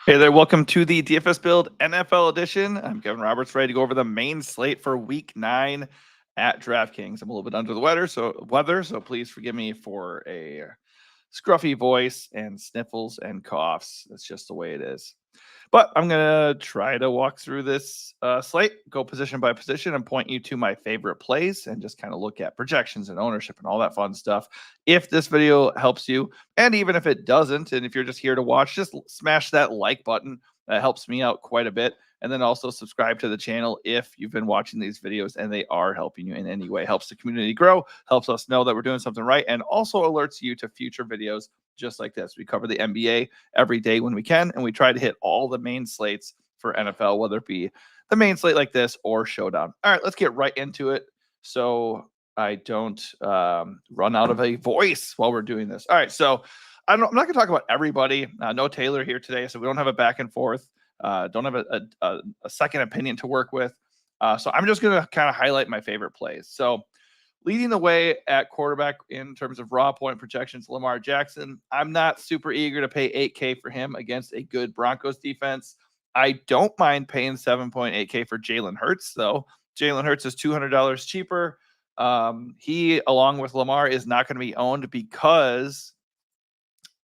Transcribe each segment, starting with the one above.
Hey there, welcome to the DFS Build NFL edition. I'm Kevin Roberts, ready to go over the main slate for Week 9 at DraftKings. I'm a little bit under the weather, so please forgive me for a scruffy voice and sniffles and coughs. That's just the way it is. But I'm going to try to walk through this slate, go position by position, and point you to my favorite plays and just kind of look at projections and ownership and all that fun stuff. If this video helps you, and even if it doesn't, and if you're just here to watch, just smash that like button. That helps me out quite a bit. And then also subscribe to the channel if you've been watching these videos and they are helping you in any way. Helps the community grow, helps us know that we're doing something right, and also alerts you to future videos just like this. We cover the NBA every day when we can, and we try to hit all the main slates for NFL, whether it be the main slate like this or Showdown. All right, let's get right into it so I don't run out of a voice while we're doing this. All right, so I'm not going to talk about everybody. No Taylor here today, so we don't have a back and forth. Don't have a second opinion to work with. So I'm just going to kind of highlight my favorite plays. So leading the way at quarterback in terms of raw point projections, Lamar Jackson. I'm not super eager to pay $8K for him against a good Broncos defense. I don't mind paying $7.8K for Jalen Hurts, though. Jalen Hurts is $200 cheaper. He, along with Lamar, is not going to be owned because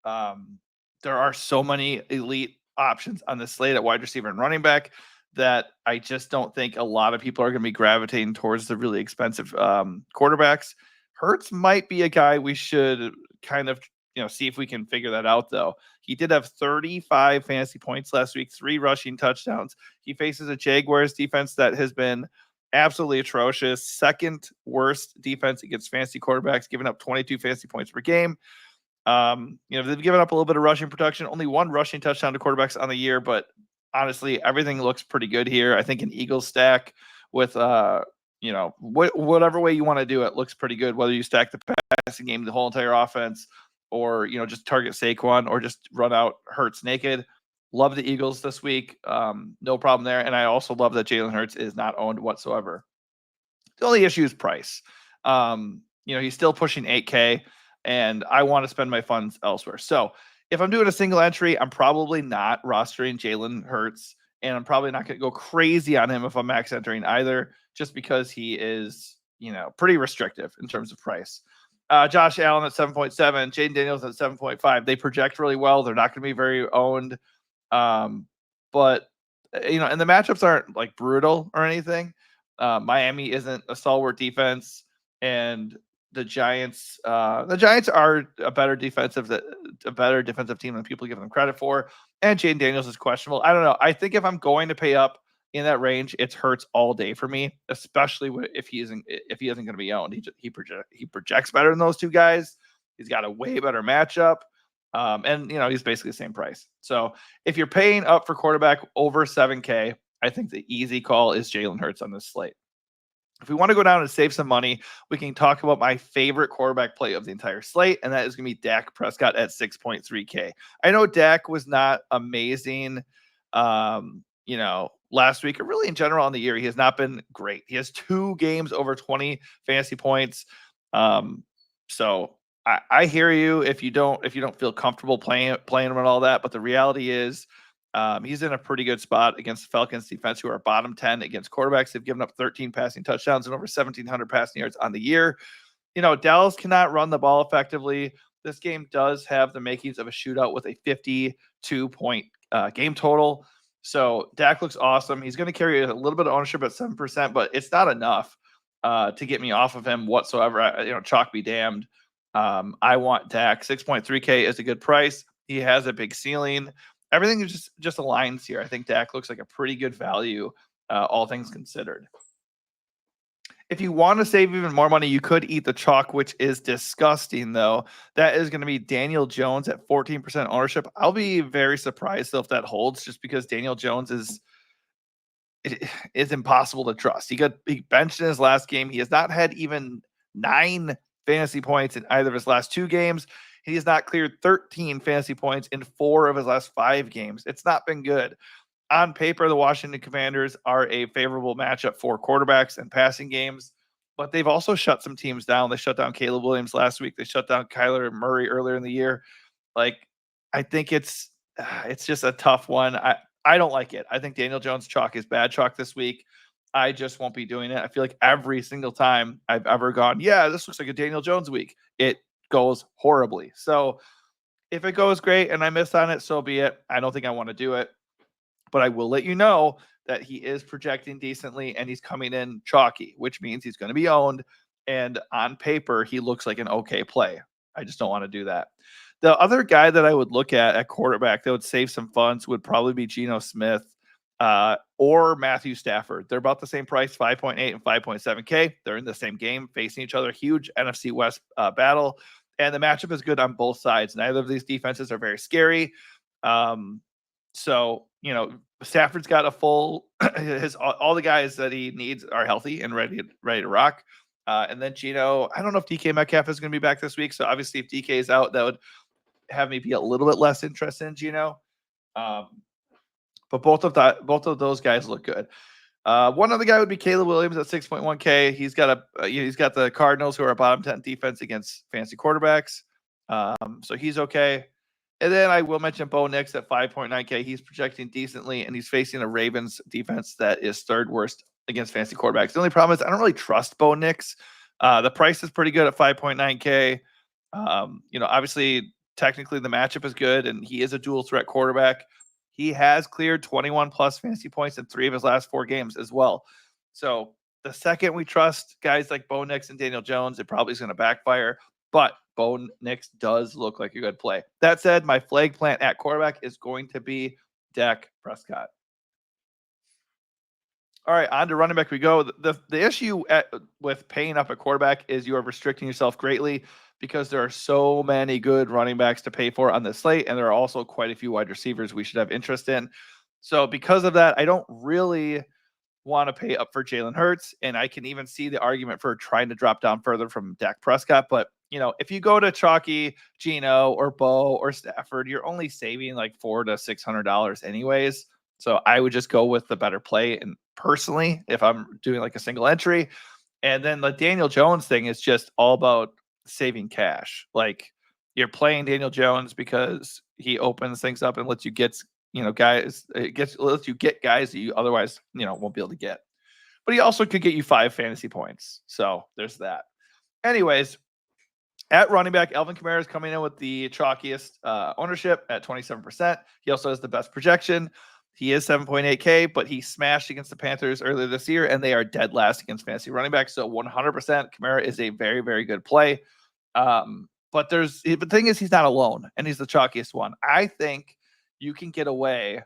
there are so many elite options on the slate at wide receiver and running back that I just don't think a lot of people are going to be gravitating towards the really expensive quarterbacks. Hurts might be a guy we should kind of see if we can figure that out, though. He did have 35 fantasy points last week, 3 rushing touchdowns. He faces a Jaguars defense that has been absolutely atrocious. Second worst defense against fantasy quarterbacks, giving up 22 fantasy points per game. They've given up a little bit of rushing production, only 1 rushing touchdown to quarterbacks on the year, but honestly, everything looks pretty good here. I think an Eagles stack with whatever way you want to do it looks pretty good, whether you stack the passing game, the whole entire offense, or just target Saquon or just run out Hurts naked. Love the Eagles this week. No problem there. And I also love that Jalen Hurts is not owned whatsoever. The only issue is price. He's still pushing 8K, and I want to spend my funds elsewhere. So if I'm doing a single entry, I'm probably not rostering Jalen Hurts, and I'm probably not going to go crazy on him if I'm max entering either, just because he is, pretty restrictive in terms of price. Josh Allen at 7.7, Jaden Daniels at 7.5. They project really well. They're not going to be very owned. But and the matchups aren't like brutal or anything. Miami isn't a stalwart defense, and the Giants are a better defensive team than people give them credit for. And Jaden Daniels is questionable. I don't know. I think if I'm going to pay up in that range, it's Hurts all day for me, especially if he isn't going to be owned. He projects better than those two guys. He's got a way better matchup. And he's basically the same price. So if you're paying up for quarterback over 7K, I think the easy call is Jalen Hurts on this slate. If we want to go down and save some money, we can talk about my favorite quarterback play of the entire slate, and that is going to be Dak Prescott at 6.3K. I know Dak was not amazing, last week, or really in general on the year. He has not been great. He has 2 games over 20 fantasy points. So I hear you if you don't feel comfortable playing him and all that, but the reality is he's in a pretty good spot against the Falcons defense, who are bottom 10 against quarterbacks. They've given up 13 passing touchdowns and over 1,700 passing yards on the year. Dallas cannot run the ball effectively. This game does have the makings of a shootout with a 52-point game total. So Dak looks awesome. He's going to carry a little bit of ownership at 7%, but it's not enough to get me off of him whatsoever. Chalk be damned. I want Dak. 6.3K is a good price. He has a big ceiling. Everything is just aligns here. I think Dak looks like a pretty good value, all things considered. If you want to save even more money, you could eat the chalk, which is disgusting, though. That is going to be Daniel Jones at 14% ownership. I'll be very surprised, though, if that holds, just because Daniel Jones is impossible to trust. He benched in his last game. He has not had even 9 fantasy points in either of his last 2 games. He has not cleared 13 fantasy points in 4 of his last 5 games. It's not been good. On paper, the Washington Commanders are a favorable matchup for quarterbacks and passing games, but they've also shut some teams down. They shut down Caleb Williams last week. They shut down Kyler Murray earlier in the year. I think it's it's just a tough one. I don't like it. I think Daniel Jones chalk is bad chalk this week. I just won't be doing it. I feel like every single time I've ever gone, yeah, this looks like a Daniel Jones week, it goes horribly. So if it goes great and I miss on it, so be it. I don't think I want to do it, but I will let you know that he is projecting decently and he's coming in chalky, which means he's going to be owned. And on paper, he looks like an okay play. I just don't want to do that. The other guy that I would look at quarterback that would save some funds would probably be Geno Smith or Matthew Stafford. They're about the same price, 5.8 and 5.7K. They're in the same game, facing each other. Huge NFC West battle. And the matchup is good on both sides. Neither of these defenses are very scary. So, Stafford's got a full all the guys that he needs are healthy and ready to rock. And then Geno, I don't know if DK Metcalf is going to be back this week. So obviously if DK is out, that would have me be a little bit less interested in Geno. But both of those guys look good. One other guy would be Caleb Williams at 6.1K. He's got the Cardinals, who are a bottom 10 defense against fantasy quarterbacks. So he's okay. And then I will mention Bo Nix at 5.9K. He's projecting decently, and he's facing a Ravens defense that is third worst against fantasy quarterbacks. The only problem is I don't really trust Bo Nix. The price is pretty good at 5.9K. Obviously, technically the matchup is good, and he is a dual threat quarterback. He has cleared 21 plus fantasy points in 3 of his last 4 games as well. So the second we trust guys like Bo Nix and Daniel Jones, it probably is going to backfire. But Bo Nix does look like a good play. That said, my flag plant at quarterback is going to be Dak Prescott. All right, on to running back we go. The issue with paying up a quarterback is you are restricting yourself greatly because there are so many good running backs to pay for on the slate, and there are also quite a few wide receivers we should have interest in. So because of that, I don't really want to pay up for Jalen Hurts, and I can even see the argument for trying to drop down further from Dak Prescott. But if you go to chalky Geno or Bo or Stafford, you're only saving like $400 to $600 anyways. So I would just go with the better play. And personally, if I'm doing like a single entry, and then the Daniel Jones thing is just all about saving cash. Like you're playing Daniel Jones because he opens things up and lets you get guys. Lets you get guys that you otherwise won't be able to get. But he also could get you 5 fantasy points. So there's that. Anyways, at running back, Alvin Kamara is coming in with the chalkiest ownership at 27%. He also has the best projection. He is 7.8K, but he smashed against the Panthers earlier this year, and they are dead last against fantasy running backs. So 100% Kamara is a very, very good play. But the thing is, he's not alone, and he's the chalkiest one. I think you can get away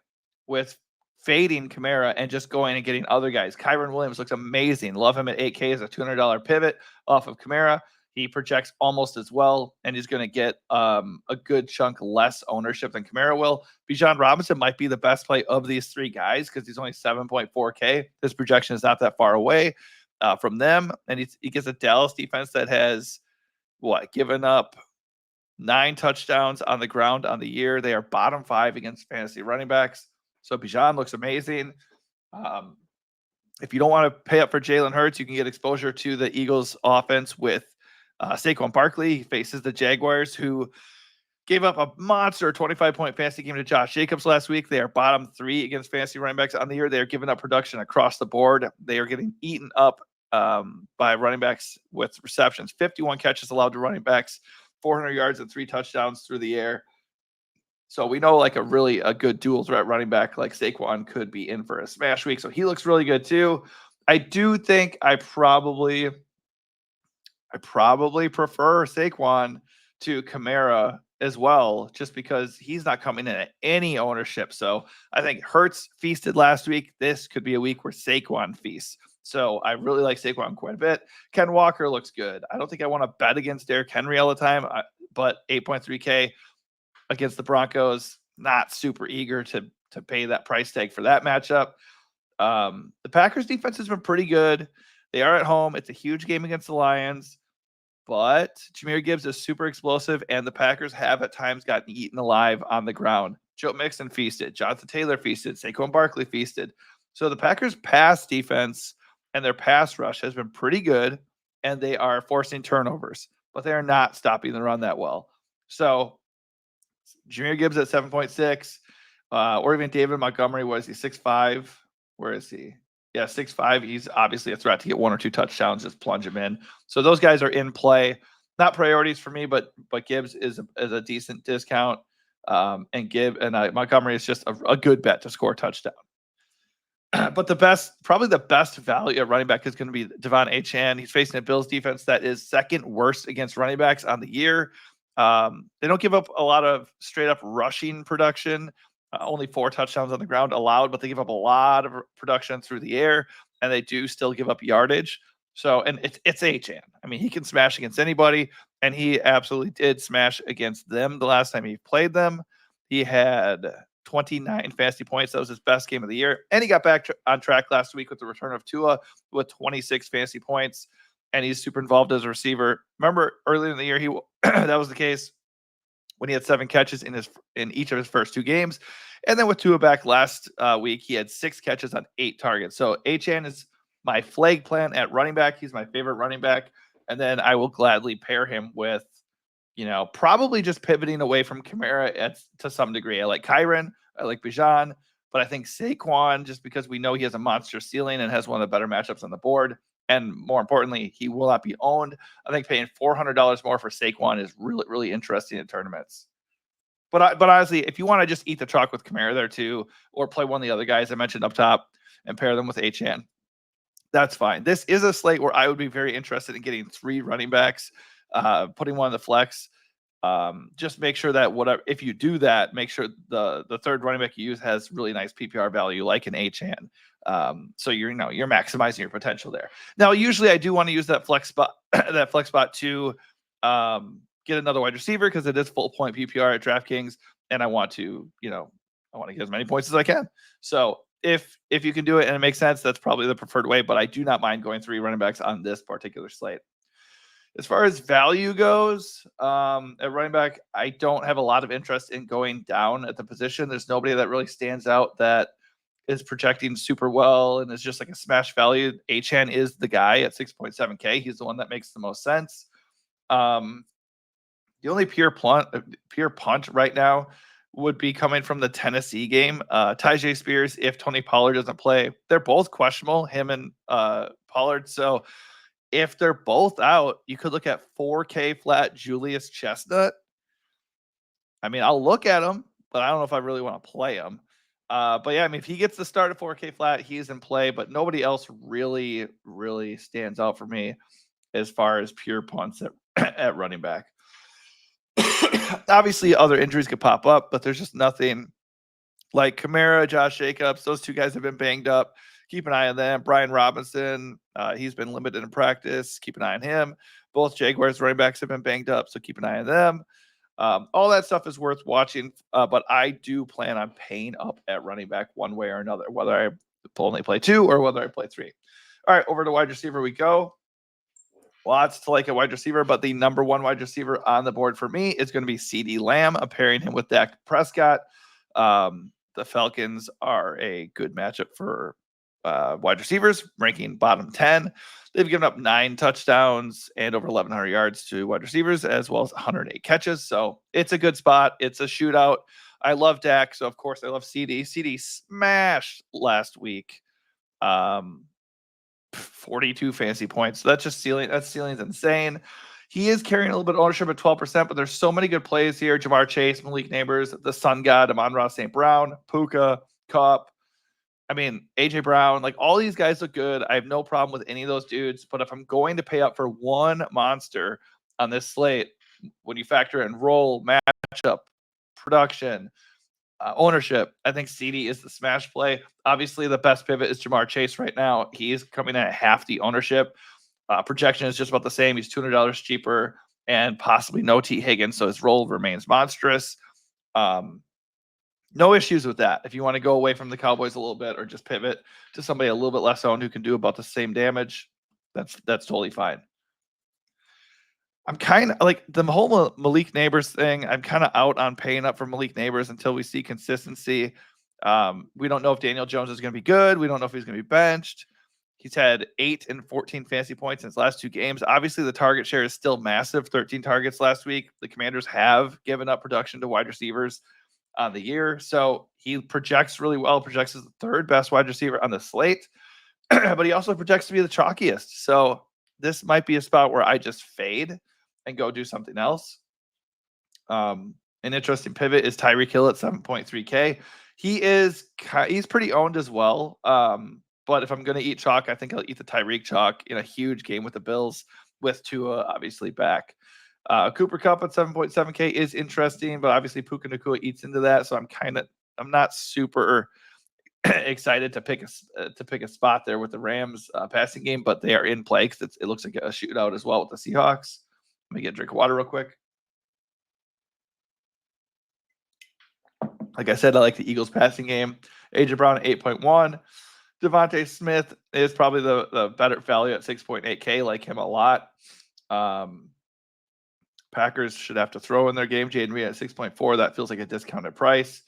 with fading Kamara and just going and getting other guys. Kyron Williams looks amazing. Love him at 8K as a $200 pivot off of Kamara. He projects almost as well, and he's going to get a good chunk less ownership than Kamara will. Bijan Robinson might be the best play of these 3 guys because he's only 7.4K. His projection is not that far away from them, and he gets a Dallas defense that has given up 9 touchdowns on the ground on the year. They are bottom 5 against fantasy running backs. So Bijan looks amazing. If you don't want to pay up for Jalen Hurts, you can get exposure to the Eagles offense with Saquon Barkley. He faces the Jaguars, who gave up a monster 25-point fantasy game to Josh Jacobs last week. They are bottom 3 against fantasy running backs on the year. They are giving up production across the board. They are getting eaten up by running backs with receptions. 51 catches allowed to running backs, 400 yards and 3 touchdowns through the air. So we know like a good dual threat running back like Saquon could be in for a smash week. So he looks really good too. I do think I probably prefer Saquon to Kamara as well, just because he's not coming in at any ownership. So I think Hurts feasted last week. This could be a week where Saquon feasts. So I really like Saquon quite a bit. Ken Walker looks good. I don't think I want to bet against Derrick Henry all the time, but 8.3K against the Broncos, not super eager to pay that price tag for that matchup. The Packers defense has been pretty good. They are at home. It's a huge game against the Lions, but Jahmyr Gibbs is super explosive, and the Packers have at times gotten eaten alive on the ground. Joe Mixon feasted. Jonathan Taylor feasted. Saquon Barkley feasted. So the Packers' pass defense and their pass rush has been pretty good, and they are forcing turnovers, but they are not stopping the run that well. So Jahmyr Gibbs at 7.6. or even David Montgomery. What is he? 6'5"? Where is he? Yeah, 6'5". He's obviously a threat to get 1 or 2 touchdowns. Just plunge him in. So those guys are in play. Not priorities for me, but Gibbs is a decent discount. And Montgomery is just a good bet to score a touchdown. But probably the best value at running back is going to be Devon Achane. He's facing a Bills defense that is second worst against running backs on the year. They don't give up a lot of straight up rushing production. Only 4 touchdowns on the ground allowed, but they give up a lot of production through the air, and they do still give up yardage. So, and it's Achane. I mean, he can smash against anybody, and he absolutely did smash against them the last time he played them. He had 29 fantasy points. That was his best game of the year. And he got back on track last week with the return of Tua with 26 fantasy points. And he's super involved as a receiver. Remember earlier in the year, that was the case when he had 7 catches in each of his first 2 games. And then with Tua back last week, he had 6 catches on 8 targets. So Achane is my flag plan at running back. He's my favorite running back. And then I will gladly pair him with, probably just pivoting away from Kamara to some degree. I like Kyren, I like Bijan, but I think Saquon, just because we know he has a monster ceiling and has one of the better matchups on the board. And more importantly, he will not be owned. I think paying $400 more for Saquon is really, really interesting in tournaments. But honestly, if you want to just eat the chalk with Kamara there too, or play one of the other guys I mentioned up top and pair them with Achane, that's fine. This is a slate where I would be very interested in getting 3 running backs, putting one in the flex. Just make sure that if you do that, make sure the third running back you use has really nice PPR value, like an Achane. So you're maximizing your potential there. Now, usually I do want to use that flex spot to get another wide receiver because it is full point PPR at DraftKings, and I want to get as many points as I can. So if you can do it and it makes sense, that's probably the preferred way. But I do not mind going 3 running backs on this particular slate. As far as value goes, at running back, I don't have a lot of interest in going down at the position. There's nobody that really stands out that is projecting super well and is just like a smash value. Achane is the guy at 6.7K. He's the one that makes the most sense. The only pure punt right now would be coming from the Tennessee game. Tyjae Spears, if Tony Pollard doesn't play, they're both questionable, him and Pollard. So if they're both out, you could look at 4K flat Julius Chestnut. I mean, I'll look at him, but I don't know if I really want to play him. But yeah, I mean, if he gets the start at 4K flat, he's in play, but nobody else really, really stands out for me as far as pure punts at running back. Obviously, other injuries could pop up, but there's just nothing like Kamara, Josh Jacobs. Those 2 guys have been banged up. Keep an eye on them. Brian Robinson, he's been limited in practice. Keep an eye on him. Both Jaguars running backs have been banged up, so keep an eye on them. All that stuff is worth watching, but I do plan on paying up at running back one way or another, whether I only play 2 or whether I play 3. All right, over to wide receiver we go. Lots to like a wide receiver, but the number 1 wide receiver on the board for me is going to be CeeDee Lamb. I'm pairing him with Dak Prescott. The Falcons are a good matchup for wide receivers, ranking bottom 10. They've given up 9 touchdowns and over 1,100 yards to wide receivers, as well as 108 catches. So it's a good spot. It's a shootout. I love Dak, so of course I love CD. CD smashed last week. 42 fantasy points. So that's just ceiling. That ceiling's insane. He is carrying a little bit of ownership at 12%, but there's so many good plays here. Jamar Chase, Malik Neighbors, the Sun God, Amon-Ra St. Brown, Puka, Kupp. I mean, AJ Brown, like all these guys look good. I have no problem with any of those dudes. But if I'm going to pay up for one monster on this slate, when you factor in role, matchup, production, ownership, I think CD is the smash play. Obviously, the best pivot is Jamar Chase right now. He is coming in at half the ownership. Projection is just about the same. He's $200 cheaper and possibly no T. Higgins, so his role remains monstrous. No issues with that. If you want to go away from the Cowboys a little bit or just pivot to somebody a little bit less owned who can do about the same damage, that's totally fine. I'm kind of like the whole Malik Neighbors thing. I'm kind of out on paying up for Malik Neighbors until we see consistency. We don't know if Daniel Jones is going to be good. We don't know if he's going to be benched. He's had 8 and 14 fantasy points in his last 2 games. Obviously, the target share is still massive, 13 targets last week. The Commanders have given up production to wide receivers. on the year. So he projects really well, projects as the third best wide receiver on the slate, but he also projects to be the chalkiest. So this might be a spot where I just fade and go do something else. An interesting pivot is Tyreek Hill at 7.3K. He's pretty owned as well. But if I'm going to eat chalk, I think I'll eat the Tyreek chalk in a huge game with the Bills with Tua obviously back. Cooper Kupp at 7.7K is interesting, but obviously Puka Nacua eats into that. So I'm not super excited to pick a spot there with the Rams passing game, but they are in play because it looks like a shootout as well with the Seahawks. Let me get a drink of water real quick. Like I said, I like the Eagles passing game. AJ Brown 8.1. Devontae Smith is probably the better value at 6.8K. Like him a lot. Packers should have to throw in their game. Jaden Reed at 6.4. That feels like a discounted price.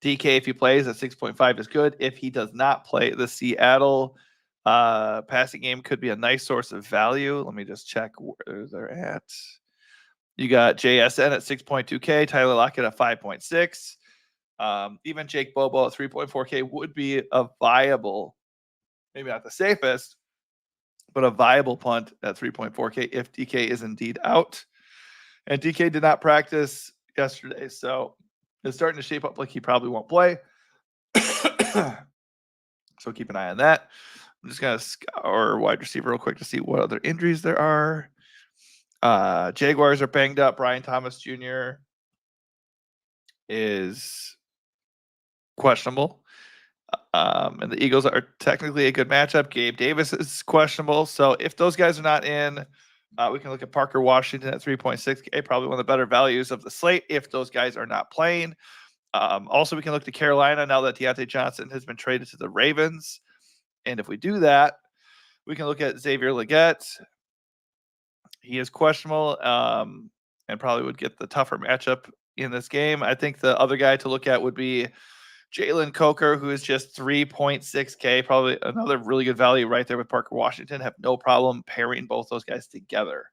DK, if he plays at 6.5, is good. If he does not play, the Seattle passing game could be a nice source of value. Let me just check where they're at. You got JSN at 6.2K, Tyler Lockett at 5.6. Even Jake Bobo at 3.4K would be a viable, maybe not the safest, but a viable punt at 3.4K if DK is indeed out. And DK did not practice yesterday, so it's starting to shape up like he probably won't play. So keep an eye on that. I'm just going to scour wide receiver real quick to see what other injuries there are. Jaguars are banged up. Brian Thomas Jr. is questionable. And the Eagles are technically a good matchup. Gabe Davis is questionable. So if those guys are not in, we can look at Parker Washington at 3.6K, probably one of the better values of the slate if those guys are not playing. Also, we can look to Carolina now that Deontay Johnson has been traded to the Ravens. And if we do that, we can look at Xavier Legette. He is questionable and probably would get the tougher matchup in this game. I think the other guy to look at would be Jalen Coker, who is just 3.6K, probably another really good value right there with Parker Washington. Have no problem pairing both those guys together.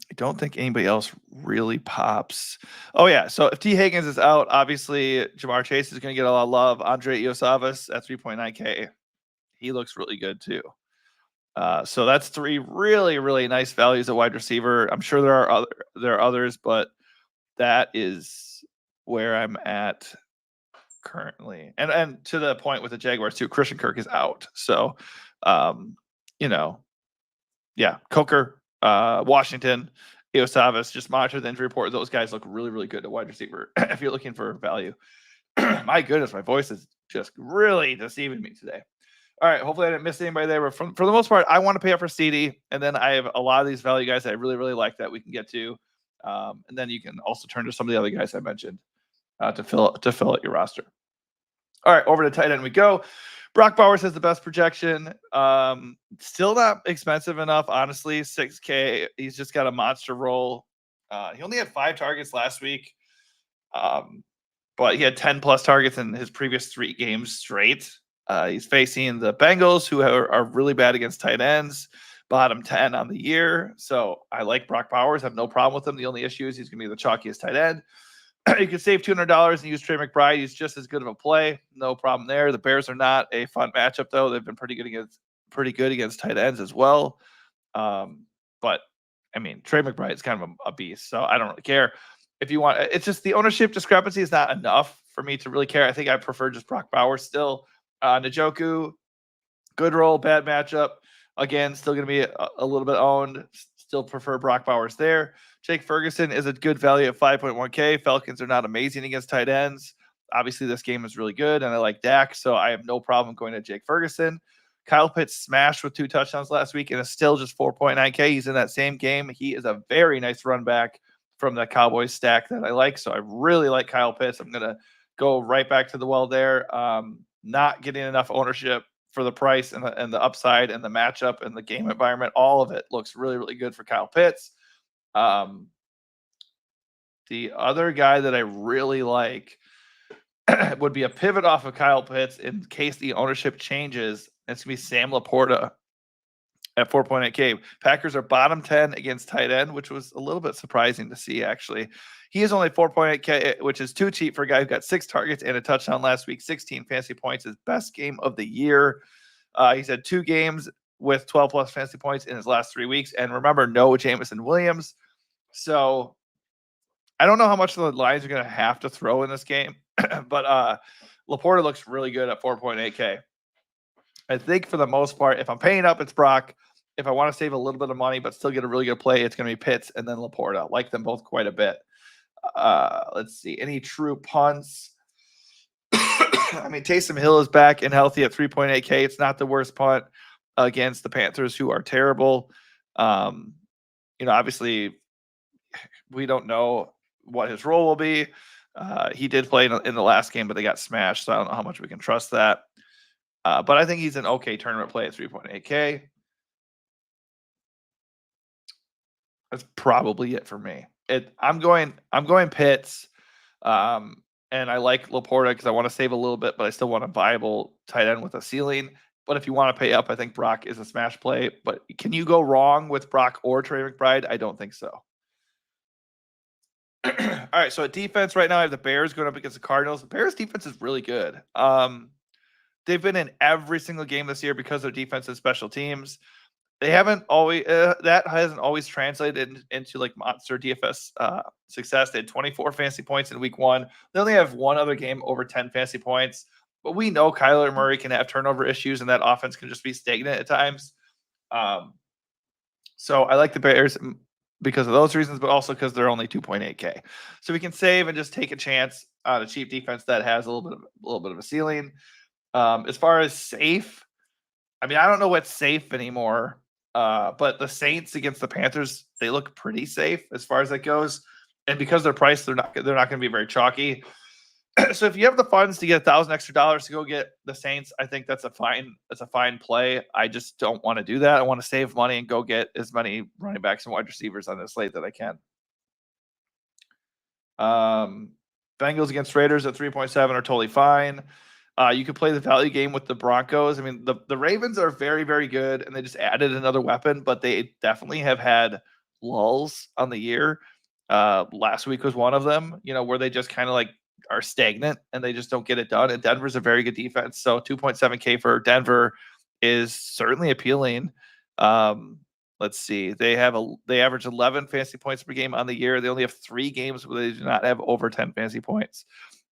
I don't think anybody else really pops. Oh, yeah. So if T. Higgins is out, obviously Jamar Chase is going to get a lot of love. Andre Iosavas at 3.9K. He looks really good too. So that's three really, really nice values at wide receiver. I'm sure there are others, but that is where I'm at currently. And to the point with the Jaguars too, Christian Kirk is out. So, yeah, Coker, Washington, Iosavas, just monitor the injury report. Those guys look really, really good at wide receiver if you're looking for value. My goodness, my voice is just really deceiving me today. All right, hopefully I didn't miss anybody there. But for the most part, I want to pay up for CD, and then I have a lot of these value guys that I really, really like that we can get to. And then you can also turn to some of the other guys I mentioned to fill out your roster. All right, over to tight end we go. Brock Bowers has the best projection. Still not expensive enough, honestly. 6K. He's just got a monster role. He only had 5 targets last week, but he had 10 plus targets in his previous 3 games straight. He's facing the Bengals, who are really bad against tight ends, bottom 10 on the year. So I like Brock Bowers. I have no problem with him. The only issue is he's going to be the chalkiest tight end. You can save $200 and use Trey McBride. He's just as good of a play. No problem there. The Bears are not a fun matchup, though. They've been pretty good against tight ends as well. But I mean, Trey McBride is kind of a beast, so I don't really care. If you want, it's just the ownership discrepancy is not enough for me to really care. I think I prefer just Brock Bowers still. Njoku, good role, bad matchup. Again, still going to be a little bit owned. Still prefer Brock Bowers there. Jake Ferguson is a good value at 5.1K. Falcons are not amazing against tight ends. Obviously, this game is really good, and I like Dak, so I have no problem going to Jake Ferguson. Kyle Pitts smashed with 2 touchdowns last week and is still just 4.9K. He's in that same game. He is a very nice run back from the Cowboys stack that I like, so I really like Kyle Pitts. I'm going to go right back to the well there. Not getting enough ownership for the price and the upside and the matchup and the game environment. All of it looks really, really good for Kyle Pitts. The other guy that I really like would be a pivot off of Kyle Pitts in case the ownership changes. It's going to be Sam Laporta at 4.8K. Packers are bottom 10 against tight end, which was a little bit surprising to see, actually. He is only 4.8K, which is too cheap for a guy who got 6 targets and a touchdown last week, 16 fantasy points, his best game of the year. He's had 2 games with 12 plus fantasy points in his last 3 weeks. And remember, no Jameson Williams. So I don't know how much the Lions are going to have to throw in this game, but Laporta looks really good at 4.8K. I think for the most part, if I'm paying up, it's Brock. If I want to save a little bit of money but still get a really good play, it's going to be Pitts and then Laporta. I like them both quite a bit. Let's see. Any true punts? I mean, Taysom Hill is back and healthy at 3.8K. It's not the worst punt against the Panthers, who are terrible. Obviously, we don't know what his role will be. He did play in the last game, but they got smashed, so I don't know how much we can trust that. But I think he's an okay tournament play at 3.8K. That's probably it for me. I'm going Pitts, and I like Laporta because I want to save a little bit, but I still want a viable tight end with a ceiling. But if you want to pay up, I think Brock is a smash play. But can you go wrong with Brock or Trey McBride? I don't think so. All right, so at defense right now, I have the Bears going up against the Cardinals. The Bears defense is really good. They've been in every single game this year because of their defense and special teams. They haven't always that hasn't always translated into like monster DFS success. They had 24 fantasy points in week 1. They only have one other game over 10 fantasy points. But we know Kyler Murray can have turnover issues, and that offense can just be stagnant at times. So I like the Bears because of those reasons, but also because they're only 2.8K. So we can save and just take a chance on a cheap defense that has a little bit of a ceiling. As far as safe, I mean, I don't know what's safe anymore. But the Saints against the Panthers, they look pretty safe as far as that goes. And because they're priced, they're not going to be very chalky. So if you have the funds to get $1,000 extra to go get the Saints, I think that's a fine play. I just don't want to do that. I want to save money and go get as many running backs and wide receivers on this slate that I can. Bengals against Raiders at 3.7 are totally fine. You could play the value game with the Broncos. I mean, the Ravens are very, very good, and they just added another weapon, but they definitely have had lulls on the year. Last week was one of them, where they just kind of like are stagnant and they just don't get it done. And Denver's a very good defense. So 2.7K for Denver is certainly appealing. Let's see. They average 11 fantasy points per game on the year. They only have 3 games where they do not have over 10 fantasy points.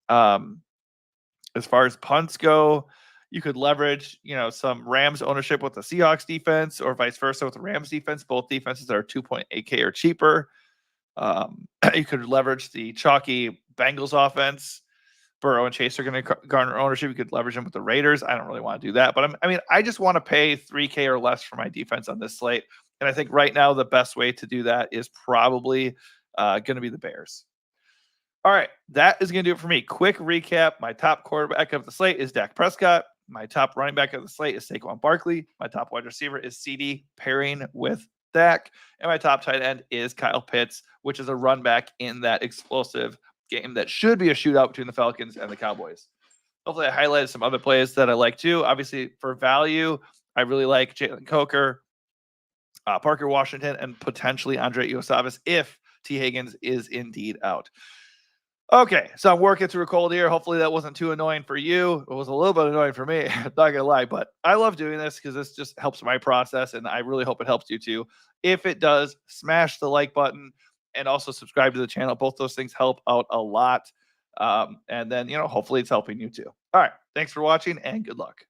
As far as punts go, you could leverage, some Rams ownership with the Seahawks defense or vice versa with the Rams defense. Both defenses are 2.8K or cheaper. You could leverage the chalky Bengals offense. Burrow and Chase are going to garner ownership. You could leverage them with the Raiders. I don't really want to do that, but I just want to pay 3K or less for my defense on this slate. And I think right now the best way to do that is probably going to be the Bears. All right, that is going to do it for me. Quick recap. My top quarterback of the slate is Dak Prescott. My top running back of the slate is Saquon Barkley. My top wide receiver is CD pairing with Dak. And my top tight end is Kyle Pitts, which is a run back in that explosive game that should be a shootout between the Falcons and the Cowboys. Hopefully I highlighted some other plays that I like too. Obviously, for value, I really like Jalen Coker, Parker Washington, and potentially Andre Iosavis if T. Higgins is indeed out. Okay, so I'm working through a cold here. Hopefully that wasn't too annoying for you. It was a little bit annoying for me, not gonna lie, but I love doing this because this just helps my process, and I really hope it helps you too. If it does, smash the like button and also subscribe to the channel. Both those things help out a lot. And then, hopefully it's helping you too. All right, thanks for watching and good luck.